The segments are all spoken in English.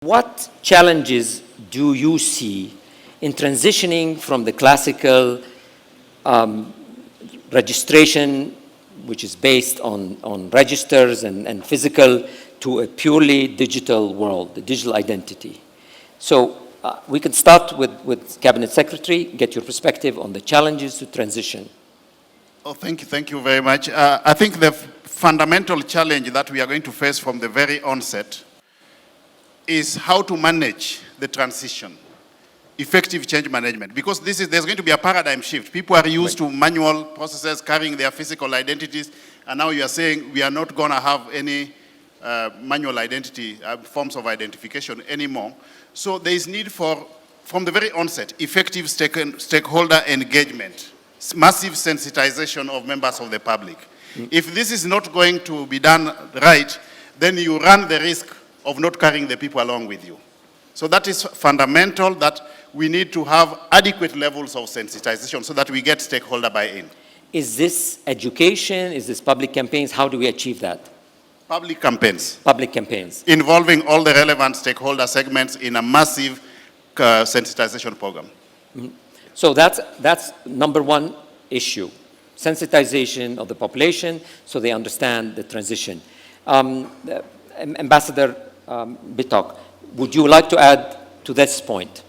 What challenges do you see in transitioning from the classical registration, which is based on registers and physical, to a purely digital world, the digital identity? So we can start with Cabinet Secretary, get your perspective on the challenges to transition. Oh, thank you very much. I think the fundamental challenge that we are going to face from the very onset is how to manage the transition, effective change management, because there's going to be a paradigm shift. People are used to manual processes carrying their physical identities, and now you are saying we are not going to have any manual identity, forms of identification anymore. So there is need for, from the very onset, effective stakeholder engagement, massive sensitization of members of the public. If this is not going to be done right, then you run the risk of not carrying the people along with you. So that is fundamental, that we need to have adequate levels of sensitization so that we get stakeholder buy-in. Is this education? Is this public campaigns? How do we achieve that? Public campaigns. Public campaigns. Involving all the relevant stakeholder segments in a massive sensitization program. So that's number one issue, sensitization of the population so they understand the transition. Ambassador Bitok, would you like to add to this point?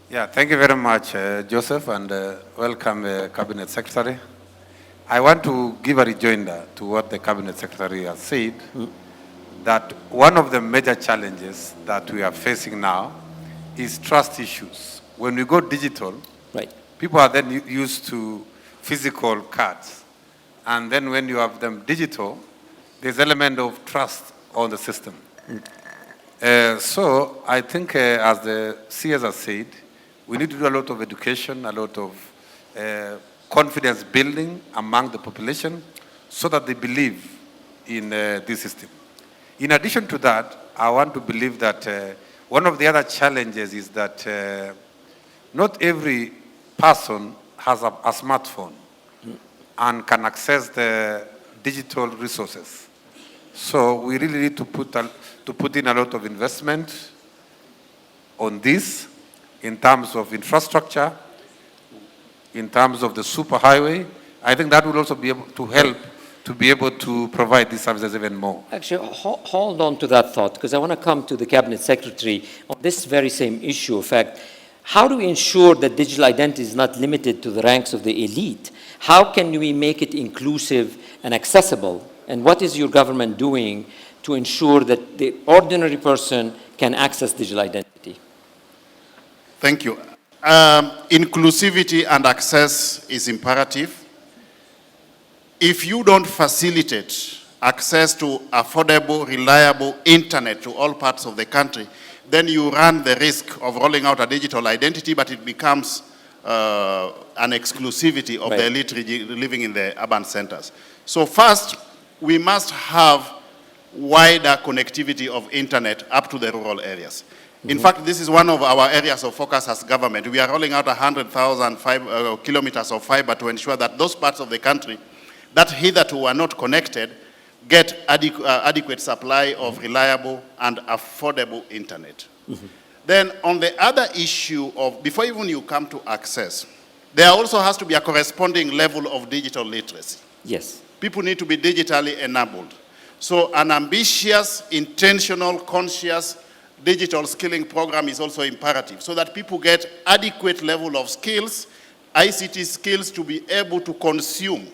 Yeah, thank you very much, Joseph, and welcome, Cabinet Secretary. I want to give a rejoinder to what the Cabinet Secretary has said, that one of the major challenges that we are facing now is trust issues. When we go digital, right, people are then used to physical cards. And then when you have them digital, there's an element of trust on the system. So I think, as the CS has said, we need to do a lot of education, a lot of confidence building among the population so that they believe in this system. In addition to that, I want to believe that one of the other challenges is that not every person has a smartphone and can access the digital resources. So we really need to put in a lot of investment on this in terms of infrastructure, in terms of the superhighway. I think that will also be able to help to be able to provide these services even more. Actually, hold on to that thought, because I want to come to the Cabinet Secretary on this very same issue. In fact, how do we ensure that digital identity is not limited to the ranks of the elite? How can we make it inclusive and accessible? And what is your government doing to ensure that the ordinary person can access digital identity? Thank you. Inclusivity and access is imperative. If you don't facilitate access to affordable, reliable internet to all parts of the country, then you run the risk of rolling out a digital identity, but it becomes an exclusivity of the elite living in the urban centers. So first, we must have wider connectivity of internet up to the rural areas. In fact, this is one of our areas of focus as government. We are rolling out 100,000 kilometers of fiber to ensure that those parts of the country that hitherto were not connected get adequate supply of reliable and affordable internet. Then on the other issue of, before even you come to access, there also has to be a corresponding level of digital literacy. Yes. People need to be digitally enabled. So an ambitious, intentional, conscious digital skilling program is also imperative so that people get adequate level of skills, ICT skills, to be able to consume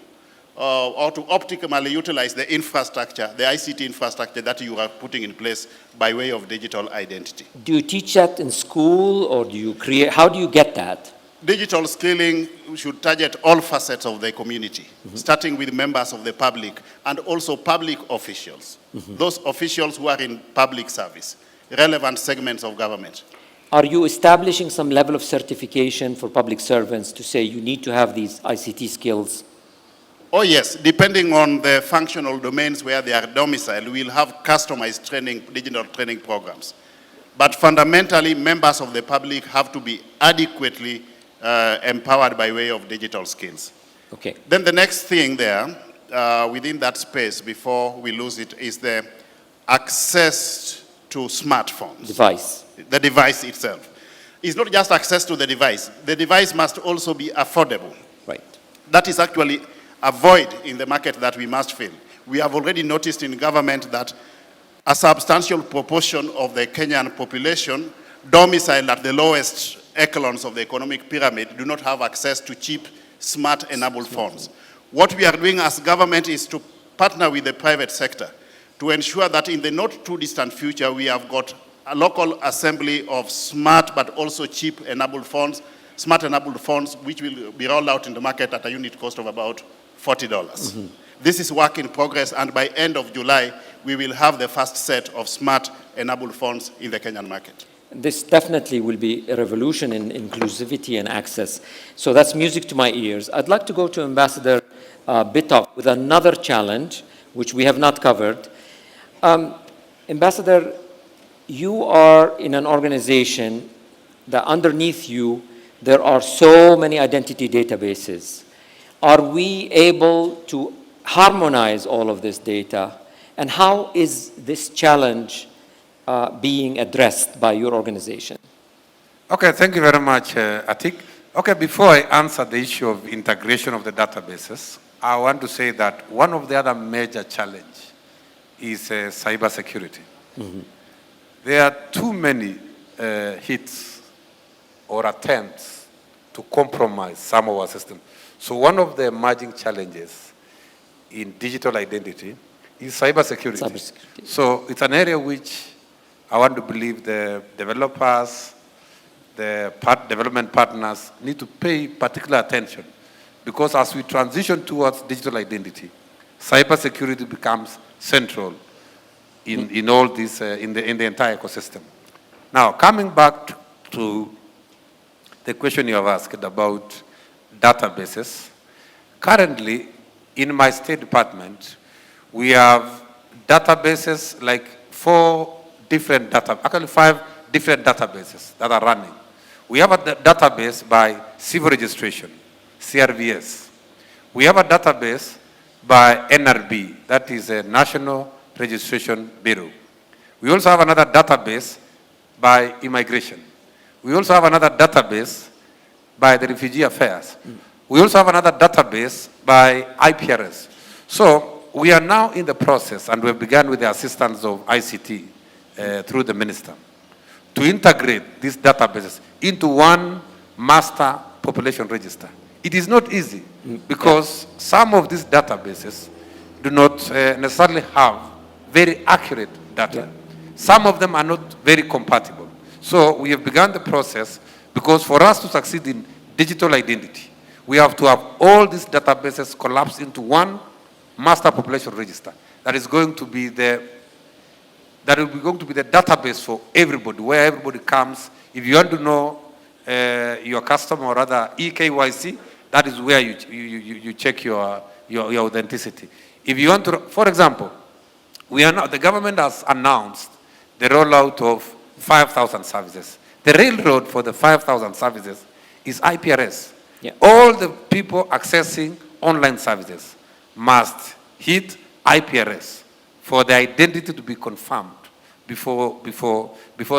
or to optimally utilize the infrastructure, the ICT infrastructure that you are putting in place by way of digital identity. Do you teach that in school, or do you create, how do you get that? Digital skilling should target all facets of the community, starting with members of the public and also public officials, those officials who are in public service, relevant segments of government. Are you establishing some level of certification for public servants to say you need to have these ICT skills? Oh yes, depending on the functional domains where they are domiciled, we'll have customized training, digital training programs. But fundamentally, members of the public have to be adequately empowered by way of digital skills. Okay. Then the next thing there, within that space, before we lose it, is the access to smartphones. Device. The device itself. It's not just access to the device. The device must also be affordable. Right. That is actually a void in the market that we must fill. We have already noticed in government that a substantial proportion of the Kenyan population domiciled at the lowest echelons of the economic pyramid do not have access to cheap, smart-enabled phones. What we are doing as government is to partner with the private sector to ensure that in the not too distant future, we have got a local assembly of smart but also cheap enabled phones, smart-enabled phones, which will be rolled out in the market at a unit cost of about $40. Mm-hmm. This is work in progress, and by end of July, we will have the first set of smart-enabled phones in the Kenyan market. This definitely will be a revolution in inclusivity and access. So that's music to my ears. I'd like to go to Ambassador Bitok with another challenge, which we have not covered. Ambassador, you are in an organization that underneath you, there are so many identity databases. Are we able to harmonize all of this data? And how is this challenge being addressed by your organization? Okay, thank you very much, Atik. Okay, before I answer the issue of integration of the databases, I want to say that one of the other major challenges is cybersecurity. Mm-hmm. There are too many hits or attempts to compromise some of our systems. So one of the emerging challenges in digital identity is cybersecurity. So it's an area which I want to believe the developers, the development partners need to pay particular attention, because as we transition towards digital identity, cybersecurity becomes central in all this, in the entire ecosystem. Now, coming back to the question you have asked about databases, currently in my State Department, we have databases like 5 different databases that are running. We have a database by civil registration, CRVS. We have a database by NRB, that is a National Registration Bureau. We also have another database by immigration. We also have another database by the Refugee Affairs. We also have another database by IPRS. So we are now in the process, and we've begun with the assistance of ICT through the minister, to integrate these databases into one master population register. It is not easy, because some of these databases do not necessarily have very accurate data. Some of them are not very compatible. So we have begun the process, because for us to succeed in digital identity, we have to have all these databases collapsed into one master population register that is going to be the database for everybody, where everybody comes. If you want to know your customer or other EKYC, that is where you check your authenticity. If you want to, for example, the government has announced the rollout of 5,000 services. The railroad for the 5,000 services is IPRS. Yeah. All the people accessing online services must hit IPRS for the identity to be confirmed before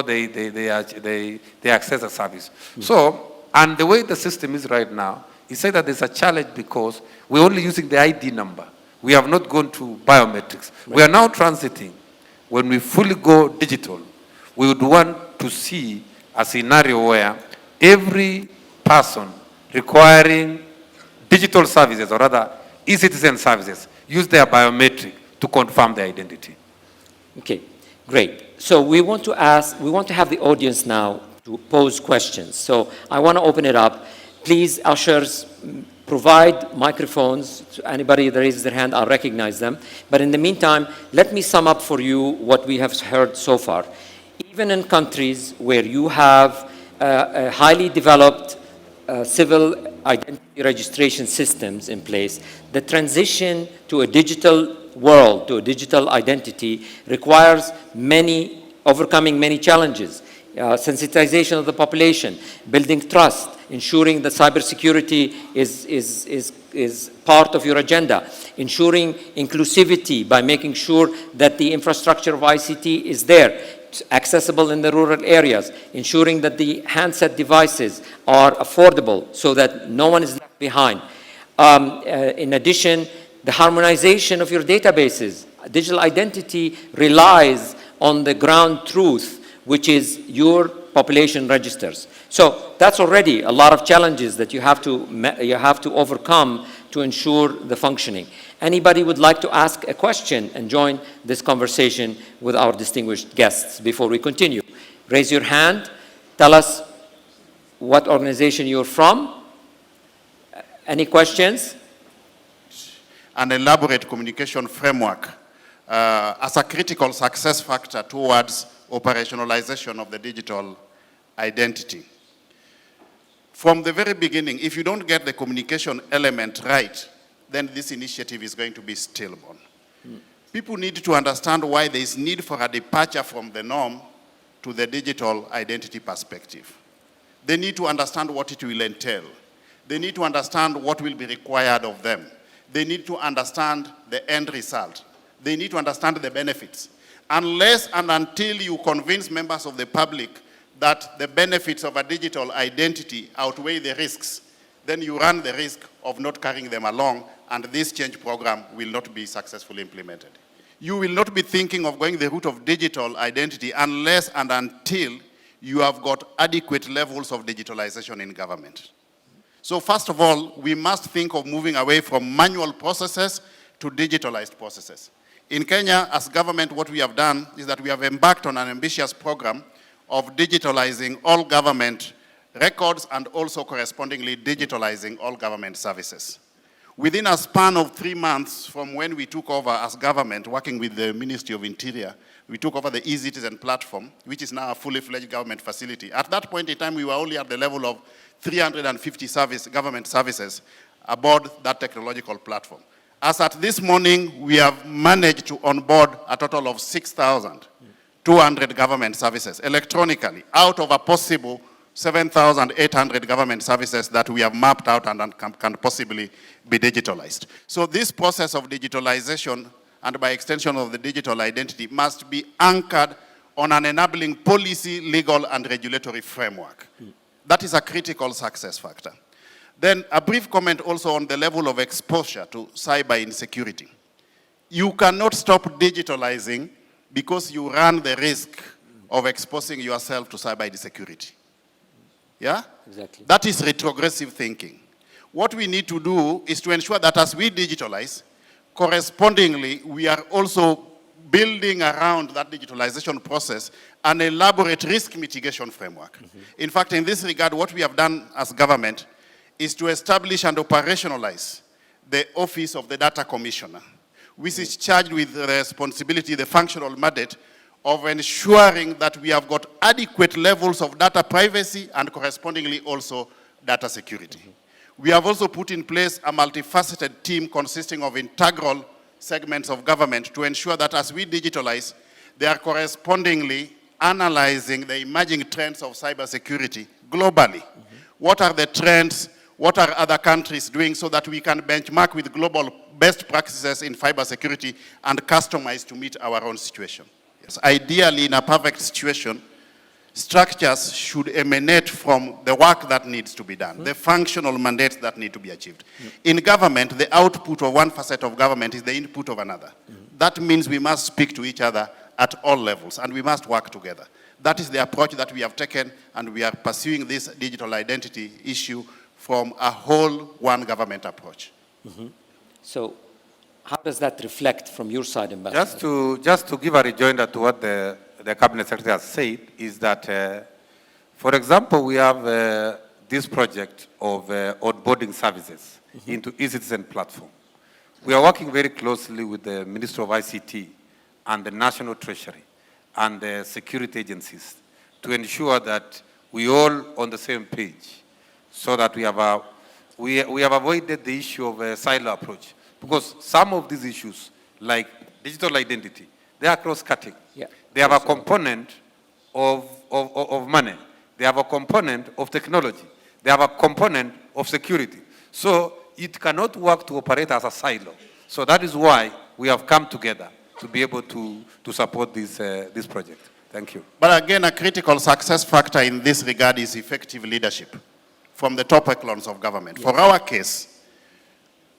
they access the service. Mm-hmm. So, and the way the system is right now, he said that there's a challenge because we're only using the ID number. We have not gone to biometrics. Right. We are now transiting. When we fully go digital, we would want to see a scenario where every person requiring digital services, or rather e-citizen services, use their biometric to confirm their identity. Okay, great. So we want to have the audience now to pose questions. So I want to open it up. Please, ushers, provide microphones to anybody that raises their hand. I'll recognize them. But in the meantime, let me sum up for you what we have heard so far. Even in countries where you have a highly developed civil identity registration systems in place, the transition to a digital world, to a digital identity, requires overcoming many challenges. Sensitization of the population, building trust, ensuring that cybersecurity is part of your agenda, ensuring inclusivity by making sure that the infrastructure of ICT is there, accessible in the rural areas, ensuring that the handset devices are affordable so that no one is left behind. In addition, the harmonization of your databases. Digital identity relies on the ground truth, which is your population registers. So that's already a lot of challenges that you have to overcome to ensure the functioning. Anybody would like to ask a question and join this conversation with our distinguished guests before we continue? Raise your hand. Tell us what organization you're from. Any questions? An elaborate communication framework as a critical success factor towards operationalization of the digital identity. From the very beginning, if you don't get the communication element right, then this initiative is going to be stillborn. People need to understand why there is need for a departure from the norm to the digital identity perspective. They need to understand what it will entail. They need to understand what will be required of them. They need to understand the end result. They need to understand the benefits. Unless and until you convince members of the public that the benefits of a digital identity outweigh the risks, then you run the risk of not carrying them along, and this change program will not be successfully implemented. You will not be thinking of going the route of digital identity unless and until you have got adequate levels of digitalization in government. So first of all, we must think of moving away from manual processes to digitalized processes. In Kenya, as government, what we have done is that we have embarked on an ambitious program of digitalizing all government records and also correspondingly digitalizing all government services. Within a span of 3 months from when we took over as government, working with the Ministry of Interior, we took over the eCitizen platform, which is now a fully fledged government facility. At that point in time, we were only at the level of 350 government services aboard that technological platform. As at this morning, we have managed to onboard a total of 6,200 government services electronically out of a possible 7,800 government services that we have mapped out and can possibly be digitalized. So this process of digitalization and by extension of the digital identity must be anchored on an enabling policy, legal, and regulatory framework. That is a critical success factor. Then a brief comment also on the level of exposure to cyber insecurity. You cannot stop digitalizing because you run the risk of exposing yourself to cyber insecurity. Yeah? Exactly. That is retrogressive thinking. What we need to do is to ensure that as we digitalize, correspondingly, we are also building around that digitalization process an elaborate risk mitigation framework. In fact, in this regard, what we have done as government is to establish and operationalize the Office of the Data Commissioner, which is charged with the responsibility, the functional mandate of ensuring that we have got adequate levels of data privacy and correspondingly also data security. We have also put in place a multifaceted team consisting of integral segments of government to ensure that as we digitalize, they are correspondingly analyzing the emerging trends of cybersecurity globally. What are the trends? What are other countries doing so that we can benchmark with global best practices in cybersecurity and customize to meet our own situation? Yes. Ideally, in a perfect situation, structures should emanate from the work that needs to be done, the functional mandates that need to be achieved. In government, the output of one facet of government is the input of another. That means we must speak to each other at all levels, and we must work together. That is the approach that we have taken, and we are pursuing this digital identity issue from a whole one government approach. So how does that reflect from your side, Ambassador? Just to give a rejoinder to what the Cabinet Secretary has said, is that, for example, we have this project of onboarding services into eCitizen platform. We are working very closely with the Minister of ICT and the National Treasury and the security agencies to ensure that we all on the same page, so that we have avoided the issue of a silo approach. Because some of these issues, like digital identity, they are cross-cutting. Yeah. They have a component of money. They have a component of technology. They have a component of security. So it cannot work to operate as a silo. So that is why we have come together to be able to support this project. Thank you. But again, a critical success factor in this regard is effective leadership from the top echelons of government. Yes. For our case,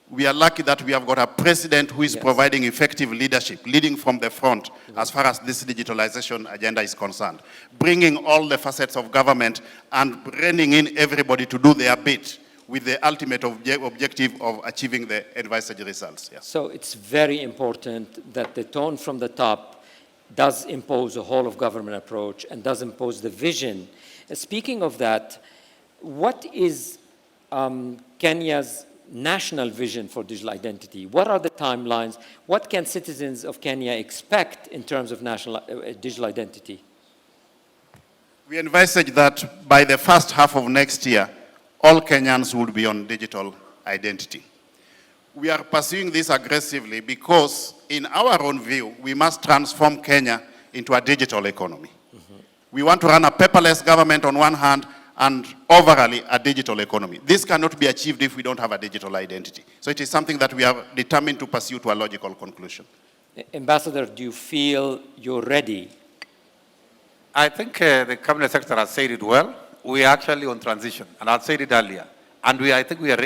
we are lucky that we have got a president who is Yes. providing effective leadership, leading from the front as far as this digitalization agenda is concerned, bringing all the facets of government and reining in everybody to do their bit with the ultimate objective of achieving the envisaged results. Yes. So it's very important that the tone from the top does impose a whole of government approach and does impose the vision. Speaking of that, what is Kenya's national vision for digital identity? What are the timelines? What can citizens of Kenya expect in terms of national digital identity? We envisage that by the first half of next year, all Kenyans will be on digital identity. We are pursuing this aggressively because, in our own view, we must transform Kenya into a digital economy. Mm-hmm. We want to run a paperless government on one hand and overall a digital economy. This cannot be achieved if we don't have a digital identity. So it is something that we are determined to pursue to a logical conclusion. Ambassador, do you feel you're ready? I think the Cabinet Secretary has said it well. We are actually on transition, and I said it earlier. And I think we are,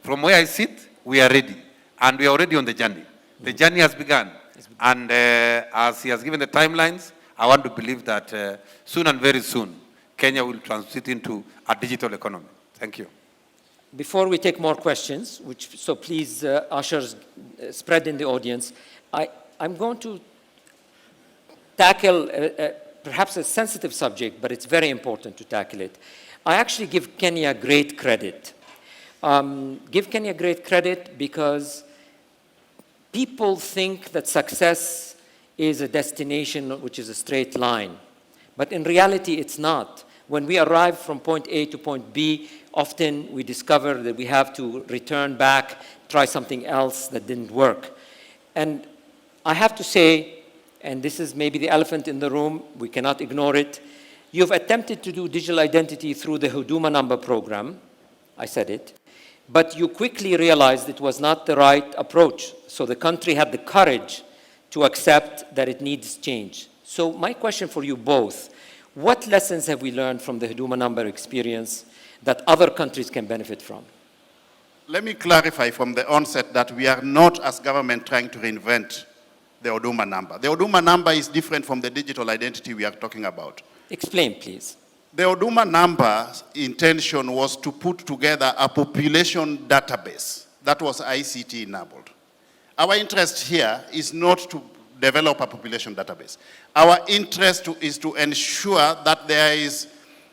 from where I sit, we are ready. And we are already on the journey. The journey has begun. And as he has given the timelines, I want to believe that soon and very soon, Kenya will transit into a digital economy. Thank you. Before we take more questions, so please, ushers, spread in the audience, I'm going to tackle perhaps a sensitive subject, but it's very important to tackle it. I actually give Kenya great credit. Give Kenya great credit because people think that success is a destination which is a straight line. But in reality, it's not. When we arrive from point A to point B, often we discover that we have to return back, try something else that didn't work. And I have to say, and this is maybe the elephant in the room, we cannot ignore it, you've attempted to do digital identity through the Huduma number program, I said it, but you quickly realized it was not the right approach. So the country had the courage to accept that it needs change. So my question for you both, what lessons have we learned from the Huduma number experience that other countries can benefit from? Let me clarify from the onset that we are not, as government, trying to reinvent the Huduma number. The Huduma number is different from the digital identity we are talking about. Explain, please. The Huduma number's intention was to put together a population database that was ICT enabled. Our interest here is not to develop a population database. Our interest is to ensure that there is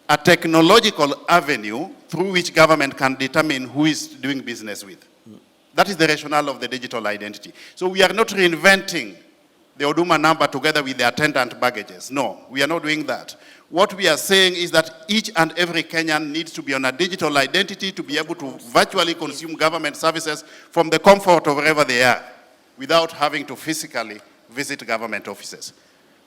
a technological avenue through which government can determine who is doing business with. That is the rationale of the digital identity. So we are not reinventing the Huduma number together with the attendant baggages. No, we are not doing that. What we are saying is that each and every Kenyan needs to be on a digital identity to be able to virtually consume government services from the comfort of wherever they are without having to physically visit government offices.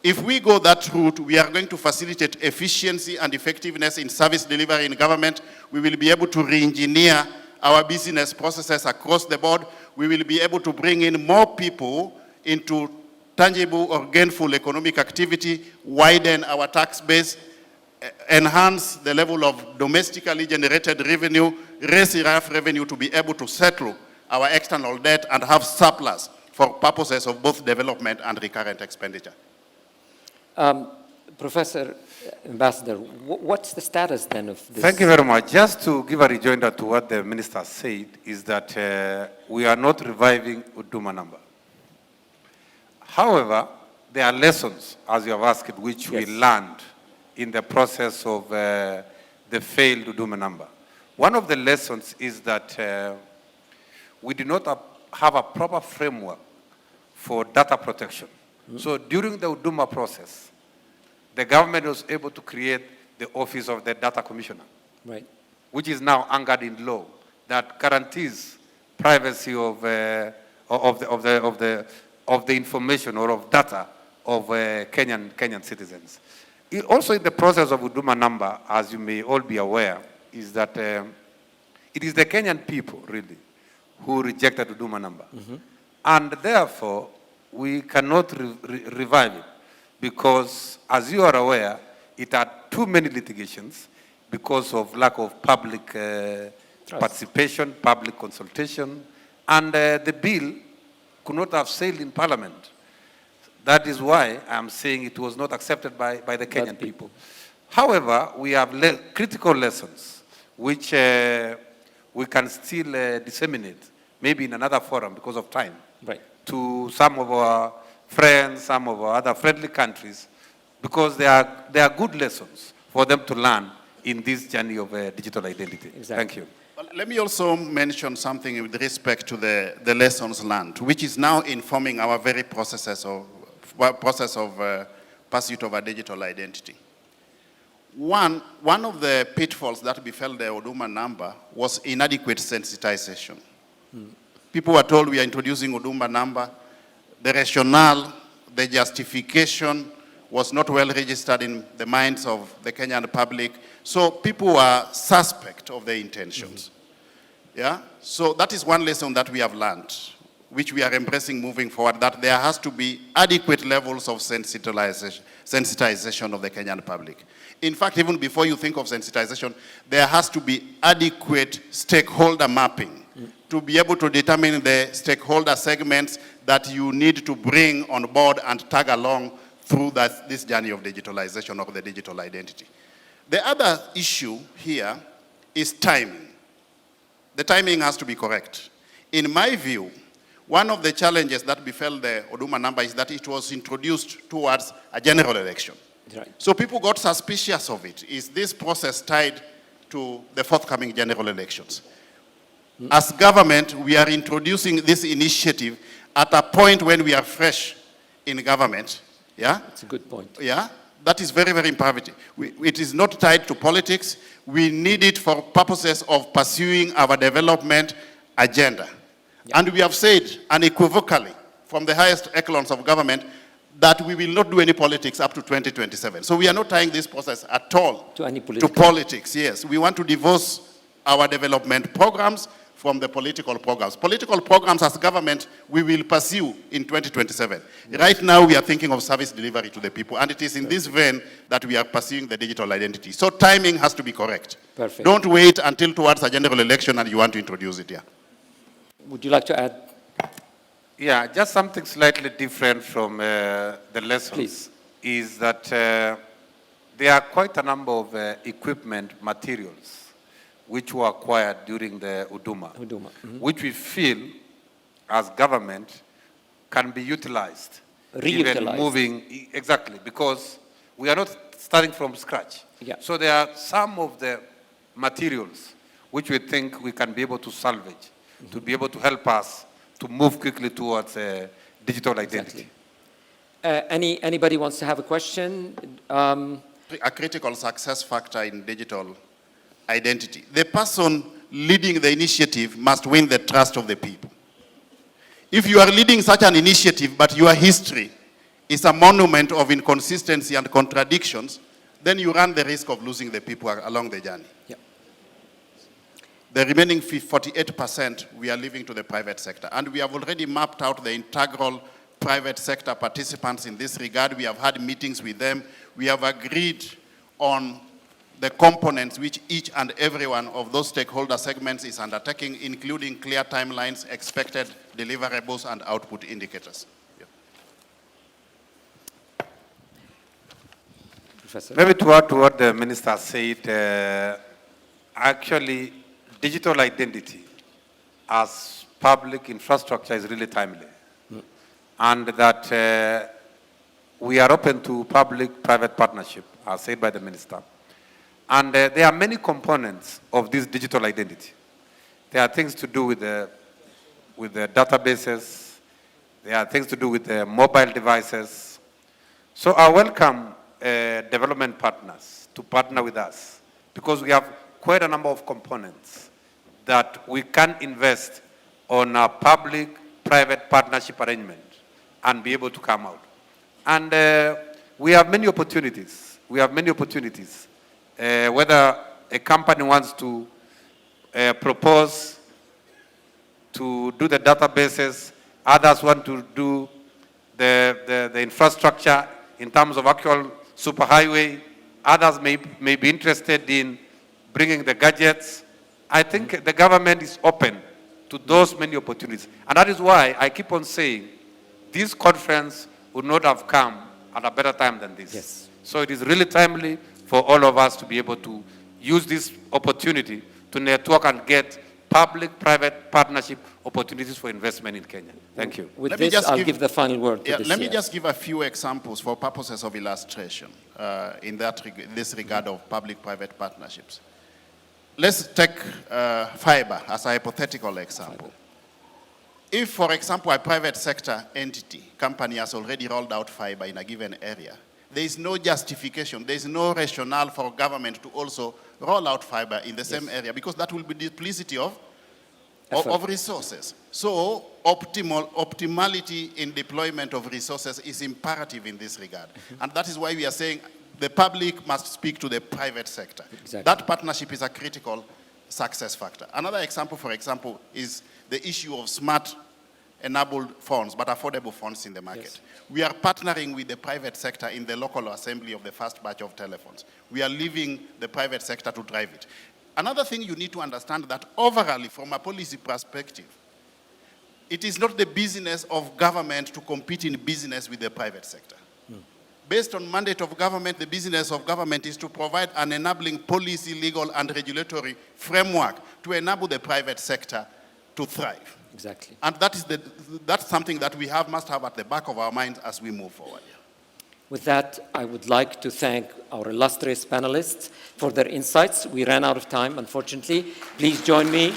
If we go that route, we are going to facilitate efficiency and effectiveness in service delivery in government. We will be able to re-engineer our business processes across the board. We will be able to bring in more people into tangible or gainful economic activity, widen our tax base, enhance the level of domestically generated revenue, raise enough revenue to be able to settle our external debt and have surplus for purposes of both development and recurrent expenditure. Professor, Ambassador, what's the status then of this? Thank you very much. Just to give a rejoinder to what the minister said is that we are not reviving Huduma number. However, there are lessons, as you have asked, which we learned in the process of the failed Huduma number. One of the lessons is that we do not have a proper framework for data protection. Mm-hmm. So during the Huduma process, the government was able to create the Office of the Data Commissioner, right, which is now anchored in law that guarantees privacy of the information or of data of Kenyan citizens. Also in the process of Huduma number, as you may all be aware, is that it is the Kenyan people, really, who rejected Huduma number. Mm-hmm. And therefore, we cannot revive it because, as you are aware, it had too many litigations because of lack of public participation, public consultation, and the bill could not have sailed in Parliament. That is why I'm saying it was not accepted by the Kenyan people. However, we have critical lessons which we can still disseminate, maybe in another forum because of time, to some of our friends, some of our other friendly countries, because they are good lessons for them to learn in this journey of digital identity. Exactly. Thank you. Well, let me also mention something with respect to the lessons learned, which is now informing our very process of pursuit of a digital identity. One of the pitfalls that befell the Huduma number was inadequate sensitization. People were told we are introducing Huduma number. The rationale, the justification was not well registered in the minds of the Kenyan public. So people were suspect of their intentions. Yeah? So that is one lesson that we have learned, which we are embracing moving forward, that there has to be adequate levels of sensitization of the Kenyan public. In fact, even before you think of sensitization, there has to be adequate stakeholder mapping to be able to determine the stakeholder segments that you need to bring on board and tag along through this journey of digitalization of the digital identity. The other issue here is timing. The timing has to be correct. In my view, one of the challenges that befell the Huduma number is that it was introduced towards a general election. Right. So people got suspicious of it. Is this process tied to the forthcoming general elections? As government, we are introducing this initiative at a point when we are fresh in government. Yeah? That's a good point. Yeah? That is very, very imperative. It is not tied to politics. We need it for purposes of pursuing our development agenda. Yeah. And we have said unequivocally from the highest echelons of government that we will not do any politics up to 2027. So we are not tying this process at all to politics. Yes, we want to divorce our development programs from the political programs. Political programs as government, we will pursue in 2027. Right now, we are thinking of service delivery to the people, and it is in this vein that we are pursuing the digital identity. So timing has to be correct. Perfect. Don't wait until towards a general election and you want to introduce it here. Would you like to add? Yeah, just something slightly different from the lessons. Please. Is that there are quite a number of equipment materials which were acquired during the Huduma, which we feel as government can be utilized. Reutilized. Even moving, exactly, because we are not starting from scratch. Yeah. So there are some of the materials which we think we can be able to salvage, to be able to help us to move quickly towards digital identity. Exactly. Anybody wants to have a question? A critical success factor in digital identity. The person leading the initiative must win the trust of the people. If you are leading such an initiative, but your history is a monument of inconsistency and contradictions, then you run the risk of losing the people along the journey. Yeah. The remaining 48%, we are leaving to the private sector. And we have already mapped out the integral private sector participants in this regard. We have had meetings with them. We have agreed on the components which each and every one of those stakeholder segments is undertaking, including clear timelines, expected deliverables, and output indicators. Yeah. Professor? Maybe to add to what the minister said, actually, digital identity as public infrastructure is really timely. And that we are open to public-private partnership, as said by the minister. And there are many components of this digital identity. There are things to do with the databases. There are things to do with the mobile devices. So I welcome development partners to partner with us, because we have quite a number of components that we can invest on a public-private partnership arrangement and be able to come out. And we have many opportunities. We have many opportunities. Whether a company wants to propose to do the databases, others want to do the infrastructure in terms of actual superhighway. Others may be interested in bringing the gadgets. I think the government is open to those many opportunities. And that is why I keep on saying this conference would not have come at a better time than this. Yes. So it is really timely for all of us to be able to use this opportunity to network and get public-private partnership opportunities for investment in Kenya. Thank you. With Let me this, just I'll give- give the final word to the Let me CS. just give a few examples for purposes of illustration in this regard of public-private partnerships. Let's take fiber as a hypothetical example. If, for example, a private sector entity, company has already rolled out fiber in a given area, there is no justification, there is no rationale for government to also roll out fiber in the same area, because that will be duplicity of resources. So optimality in deployment of resources is imperative in this regard. And that is why we are saying the public must speak to the private sector. Exactly. That partnership is a critical success factor. Another example, for example, is the issue of smart enabled phones, but affordable phones in the market. Yes. We are partnering with the private sector in the local assembly of the first batch of telephones. We are leaving the private sector to drive it. Another thing you need to understand that overall, from a policy perspective, it is not the business of government to compete in business with the private sector. Based on mandate of government, the business of government is to provide an enabling policy, legal, and regulatory framework to enable the private sector to thrive. Exactly. And that's something that we must have at the back of our minds as we move forward. With that, I would like to thank our illustrious panelists for their insights. We ran out of time, unfortunately. Please join me